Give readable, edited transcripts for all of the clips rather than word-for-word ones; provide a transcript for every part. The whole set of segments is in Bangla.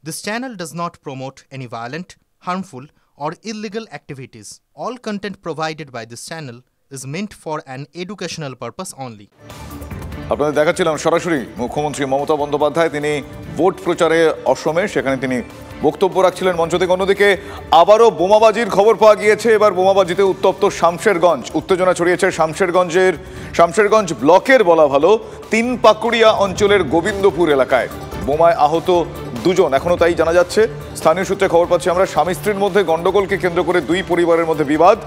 This channel does not promote any violent, harmful, or illegal activities. All content provided by this channel is meant for an educational purpose only. আপনাদের দেখাচ্ছিলাম সরাসরি মুখ্যমন্ত্রী মমতা বন্দ্যোপাধ্যায় তিনি ভোট প্রচারে অসমে সেখানে তিনি বক্তব্য রাখছিলেন মঞ্চ থেকে। অন্যদিকে আবারও বোমাবাজির খবর পাওয়া গিয়েছে। এবার বোমাবাজিতে উত্তপ্ত শামশেরগঞ্জ, উত্তেজনা ছড়িয়েছে শামশেরগঞ্জ ব্লকের বলা ভালো 3 পাকুড়িয়া অঞ্চলের গোবিন্দপুর এলাকায়। বোমায় আহত 2 জন, এখনো তাই জানা যাচ্ছে। স্থানীয় সূত্রে খবর পাচ্ছি আমরা, স্বামী স্ত্রীর মধ্যে গন্ডগোলকে কেন্দ্র করে 2 পরিবারের মধ্যে বিবাদ,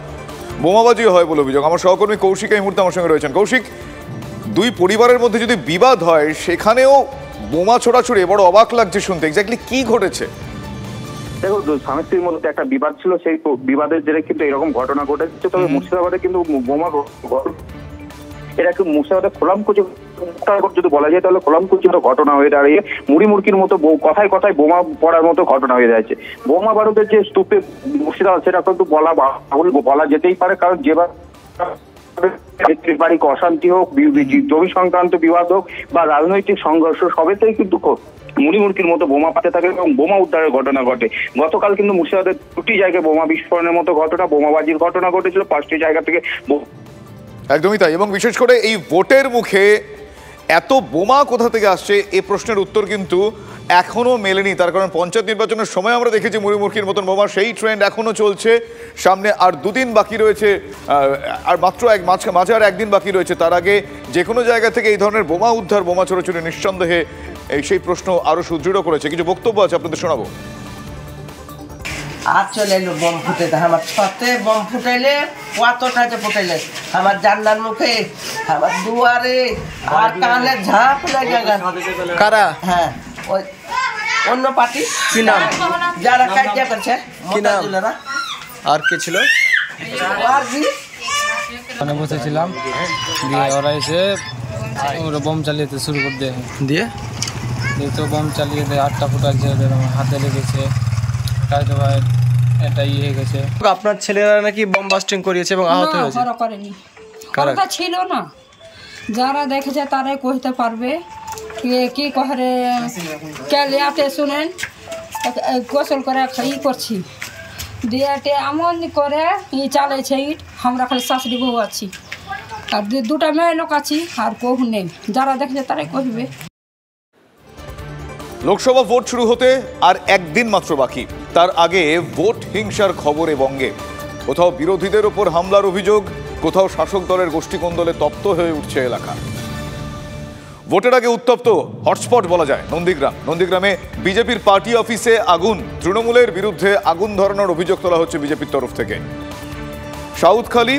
বোমাবাজি হয় বলে অভিযোগ। আমার সহকর্মী কৌশিক এই মুহূর্তে আমার সঙ্গে রয়েছেন। কৌশিক, 2 পরিবারের মধ্যে যদি বিবাদ হয় সেখানেও বোমা ছোড়াছুড়ি, বড় অবাক লাগছে শুনতে। এক্স্যাক্টলি কি ঘটেছে? দেখো, স্বামী স্ত্রীর মধ্যে একটা বিবাদ ছিল, সেই বিবাদের জেরে কিন্তু এরকম ঘটনা ঘটেছে। তবে মুর্শিদাবাদে কিন্তু বোমা এটা একটু মুর্শিদাবাদে খোলামকুচি যদি বলা যায় তাহলে খোলামকুচি ঘটনা হয়ে দাঁড়িয়ে মুড়ি মুড়কির মতো কথায় কথায় বোমা পড়ার মতো ঘটনা হয়ে যাচ্ছে। বোমা বারুদের যে স্তূপে মুর্শিদাবাদ সেটা কিন্তু বলা যেতেই পারে, কারণ যেবার পারিবারিক অশান্তি হোক, জমি সংক্রান্ত বিবাদ হোক বা রাজনৈতিক সংঘর্ষ, সবেতেই কিন্তু মুড়ি মুড়কির মতো বোমা পাতে থাকে এবং বোমা উদ্ধারের ঘটনা ঘটে। গতকাল কিন্তু মুর্শিদাবাদের 2টি জায়গায় বোমা বিস্ফোরণের মতো ঘটনা, বোমাবাজির ঘটনা ঘটেছিল 5টি জায়গা থেকে। একদমই তাই। এবং বিশেষ করে এই ভোটের মুখে এত বোমা কোথা থেকে আসছে এ প্রশ্নের উত্তর কিন্তু এখনো মেলেনি। তার কারণ পঞ্চায়েত নির্বাচনের সময় আমরা দেখেছি মুড়ি মুড়কির মতন বোমা, সেই ট্রেন্ড এখনো চলছে। সামনে আর 2 দিন বাকি রয়েছে, আর মাত্র মাঝে আর 1 দিন বাকি রয়েছে। তার আগে যে কোনো জায়গা থেকে এই ধরনের বোমা উদ্ধার, বোমা ছোড়াছুড়ি নিঃসন্দেহে সেই প্রশ্ন আরো সুদৃঢ় করেছে। কিছু বক্তব্য আছে, আপনাদের শোনাবো। আর চলে এলো বম ফুটাইতে, আমার ছতে বম ফুটাইলে, কতটাতে ফুটাইলে, আমার জানলার মুখে, আমার দুয়ারে, আর কানে ঝাঁপ লাগে। কারা? হ্যাঁ, ওই অন্য পার্টি। কি নাম? যারা কাজ করছে। কি নাম? আর কে ছিল? ওখানে বসেছিলাম, দিয়ে ওরা এসে ওরা বোম চালিয়ে শুরু করে দিয়ে তো বোম চালিয়ে দেয়। 8টা ফুটাচ্ছে, হাতে লেগেছে, এটা হয়ে গেছে। আপনার ছেলেরা নাকি বোম বাস্টিং করিয়েছে এবং আহত হয়েছে। ওরা করেনি, ওরা ছিল না। যারা দেখেছে তারাই কইতে পারবে কি কহরে ক্যালিয়াতে শুনেন গোসল করে ই করছি দিয়াতে এমন করে ই চালাইছে ইট। আমরা খালি শাশুড়ি বউ আছি আর 2টা মেয়ে লোক আছি, আর কেউ নেই। যারা দেখেছে তারাই কইবে। লোকসভা ভোট শুরু হতে আর 1 দিন মাত্র বাকি। তার আগে ভোট হিংসার খবরে বঙ্গে। কোথাও বিরোধীদের ওপর হামলার অভিযোগ, কোথাও শাসক দলের গোষ্ঠীকোন্দলে তপ্ত হয়ে উঠছে এলাকা। ভোটের আগে উত্তপ্ত হটস্পট বলা যায় নন্দীগ্রামে বিজেপির পার্টি অফিসে আগুন। তৃণমূলের বিরুদ্ধে আগুন ধরানোর অভিযোগ তোলা হচ্ছে বিজেপির তরফ থেকে। সাউথখালী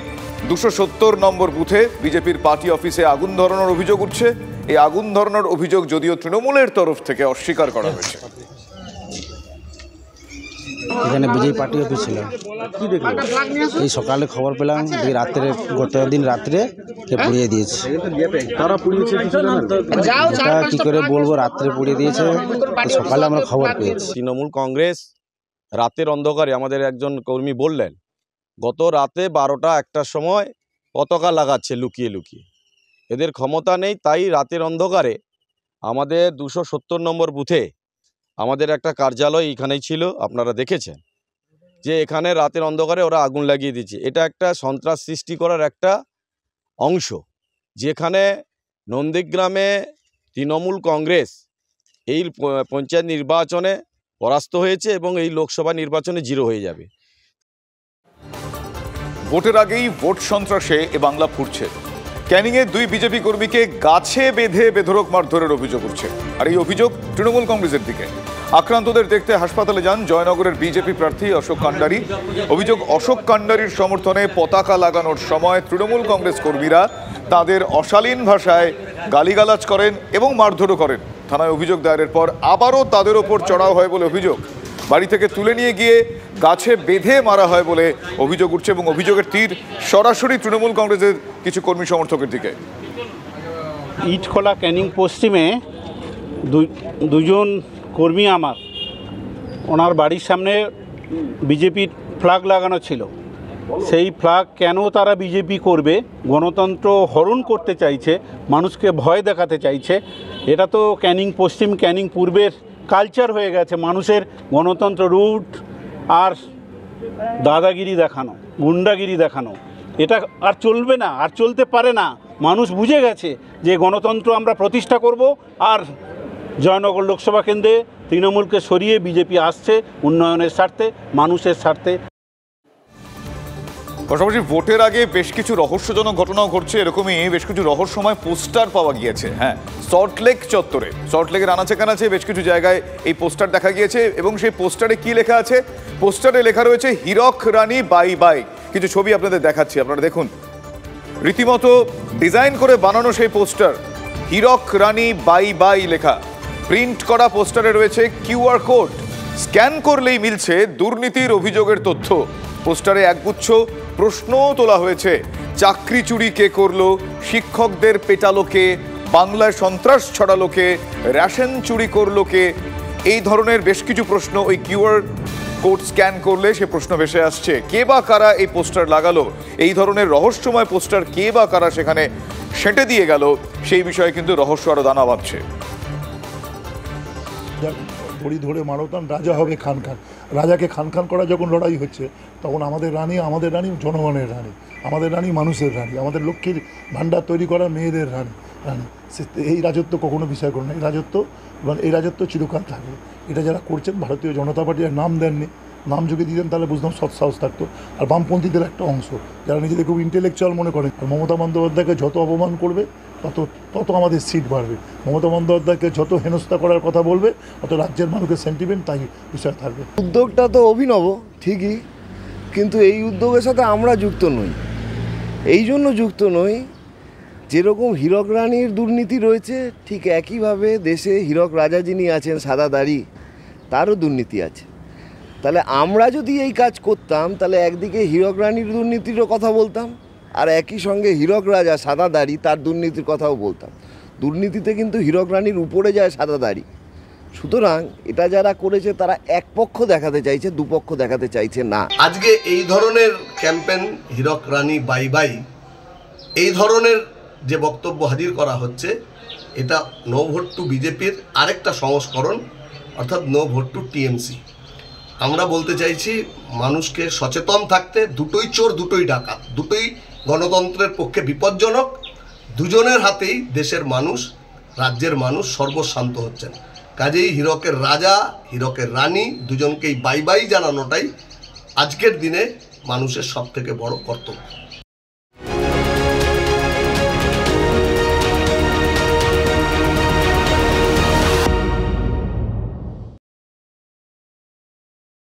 270 নম্বর বুথে বিজেপির পার্টি অফিসে আগুন ধরানোর অভিযোগ উঠছে। এই আগুন ধরানোর অভিযোগ যদিও তৃণমূলের তরফ থেকে অস্বীকার করা হয়েছে। এখানে বিজেপি পার্টি অফিস ছিল, এই সকালে খবর পেলাম যে রাত্রে, গতদিন রাত্রে কে পুড়িয়ে দিয়েছে। এটা কি করে বলবো, রাত্রে পুড়িয়ে দিয়েছে, সকালে আমরা খবর পেয়েছি। তৃণমূল কংগ্রেস রাতের অন্ধকারে, আমাদের একজন কর্মী বললেন, গত রাতে 12টা 1টার সময় পতাকা লাগাচ্ছে লুকিয়ে লুকিয়ে। এদের ক্ষমতা নেই, তাই রাতের অন্ধকারে আমাদের 270 নম্বর বুথে আমাদের একটা কার্যালয় এখানেই ছিল, আপনারা দেখেছেন যে এখানে রাতের অন্ধকারে ওরা আগুন লাগিয়ে দিচ্ছে। এটা একটা সন্ত্রাস সৃষ্টি করার একটা অংশ, যেখানে নন্দীগ্রামে তৃণমূল কংগ্রেস এই পঞ্চায়েত নির্বাচনে পরাস্ত হয়েছে এবং এই লোকসভা নির্বাচনে 0 হয়ে যাবে। ভোটের আগেই ভোট সন্ত্রাসে এ বাংলা ফুটছে। ক্যানিংয়ে 2 বিজেপি কর্মীকে গাছে বেঁধে বেধড়ক মারধরের অভিযোগ উঠছে, আর এই অভিযোগ তৃণমূল কংগ্রেসের দিকে। আক্রান্তদের দেখতে হাসপাতালে যান জয়নগরের বিজেপি প্রার্থী অশোক কান্ডারি। অভিযোগ, অশোক কান্ডারির সমর্থনে পতাকা লাগানোর সময় তৃণমূল কংগ্রেস কর্মীরা তাদের অশালীন ভাষায় গালিগালাজ করেন এবং মারধরও করেন। থানায় অভিযোগ দায়েরের পর আবারও তাদের ওপর চড়াও হয় বলে অভিযোগ। বাড়ি থেকে তুলে নিয়ে গিয়ে গাছে বেঁধে মারা হয় বলে অভিযোগ উঠছে এবং অভিযোগের তীর সরাসরি তৃণমূল কংগ্রেসের কিছু কর্মী সমর্থকের দিকে। ইটখোলা ক্যানিং পশ্চিমে 2 জন কর্মী আমার, ওনার বাড়ির সামনে বিজেপির ফ্ল্যাগ লাগানো ছিল। সেই ফ্ল্যাগ কেন তারা বিজেপি করবে, গণতন্ত্র হরণ করতে চাইছে, মানুষকে ভয় দেখাতে চাইছে, এটা তো ক্যানিং পশ্চিম ক্যানিং পূর্বের কালচার হয়ে গেছে মানুষের গণতন্ত্র রুট আর দাদাগিরি দেখানো, গুন্ডাগিরি দেখানো। এটা আর চলবে না, আর চলতে পারে না। মানুষ বুঝে গেছে যে গণতন্ত্র আমরা প্রতিষ্ঠা করব, আর জয়নগর লোকসভা কেন্দ্রে তৃণমূলকে সরিয়ে বিজেপি আসছে উন্নয়নের স্বার্থে, মানুষের স্বার্থে। পাশাপাশি ভোটের আগে বেশ কিছু রহস্যজনক ঘটনাও ঘটছে, এরকমই বেশ কিছু রহস্যময় পোস্টার পাওয়া গিয়েছে। হ্যাঁ, সল্টলেক চত্বরে, সল্টলেকের আনাচে কানাচে বেশ কিছু জায়গায় এই পোস্টার দেখা গিয়েছে এবং সেই পোস্টারে কি লেখা আছে? পোস্টারে লেখা রয়েছে হীরক রানী বাই বাই। কিছু ছবি আপনাদের দেখাচ্ছি, আপনারা দেখুন। রীতিমতো ডিজাইন করে বানানো সেই পোস্টার, হীরক রানী বাই বাই লেখা। প্রিন্ট করা পোস্টারে রয়েছে কিউআর কোড, স্ক্যান করলেই মিলছে দুর্নীতির অভিযোগের তথ্য। পোস্টারে একগুচ্ছ প্রশ্নও তোলা হয়েছে। চাকরি চুরি কে করলো, শিক্ষকদের পেটালো কে, বাংলায় সন্ত্রাস ছড়ালো কে, রেশন চুরি করলো কে, এই ধরনের বেশ কিছু প্রশ্ন ওই কিউআর কোড স্ক্যান করলে সে প্রশ্ন ভেসে আসছে। কে বা কারা এই পোস্টার লাগালো, এই ধরনের রহস্যময় পোস্টার কে বা কারা সেখানে সেঁটে দিয়ে গেল, সেই বিষয়ে কিন্তু রহস্য আরো দানা বাঁধছে। দড়ি ধরে মারতাম রাজা হবে খান খান, রাজাকে খান খান করা যখন লড়াই হচ্ছে তখন আমাদের রানী জনগণের রানী, আমাদের রানী মানুষের রানী, আমাদের লক্ষ্মীর ভাণ্ডার তৈরি করা মেয়েদের রানী। এই রাজত্ব কখনো বিষয় করে না, এই রাজত্ব চিরকাল থাকবে। এটা যারা করছেন ভারতীয় জনতা পার্টির নাম দেননি, নাম যদি দিতেন তাহলে বুঝতাম সৎ সাহস থাকতো। আর বামপন্থীদের একটা অংশ যারা নিজেদের খুব ইন্টেলেকচুয়াল মনে করেন, আর মমতা বন্দ্যোপাধ্যায়কে যত অপমান করবে তত আমাদের সিট বাড়বে। মমতা বন্দ্যোপাধ্যায়কে যত হেনস্থা করার কথা বলবে তত রাজ্যের মানুষের সেন্টিমেন্ট তাই বিষয় থাকবে। উদ্যোগটা তো অভিনব ঠিকই, কিন্তু এই উদ্যোগের সাথে আমরা যুক্ত নই। এই জন্য যুক্ত নই, যেরকম হীরক রানীর দুর্নীতি রয়েছে ঠিক একইভাবে দেশে হীরক রাজা যিনি আছেন সাদা দাড়ি, তারও দুর্নীতি আছে। তাহলে আমরা যদি এই কাজ করতাম তাহলে একদিকে হীরক রানীর দুর্নীতিরও কথা বলতাম, আর একই সঙ্গে হীরক রাজা সাদা দাড়ি তার দুর্নীতির কথাও বলতাম। দুর্নীতিতে কিন্তু হীরক রানীর উপরে যায় সাদা দাড়ি। সুতরাং এটা যারা করেছে তারা এক পক্ষ দেখাতে চাইছে, দুপক্ষ দেখাতে চাইছে না। আজকে এই ধরনের ক্যাম্পেন হীরক রানী বাই বাই, এই ধরনের যে বক্তব্য হাজির করা হচ্ছে, এটা নো ভোট টু বিজেপির আরেকটা সংস্করণ, অর্থাৎ নো ভোট টু টিএমসি। আমরা বলতে চাইছি মানুষকে সচেতন থাকতে, দুটোই চোর দুটোই ডাকাত, দুটোই গণতন্ত্রের পক্ষে বিপজ্জনক। দুজনের হাতেই দেশের মানুষ, রাজ্যের মানুষ সর্বশান্ত হচ্ছেন। কাজেই হীরকের রাজা, হীরকের রানী দুজনকেই বাই বাই জানানোটাই আজকের দিনে মানুষের সবথেকে বড় কর্তব্য।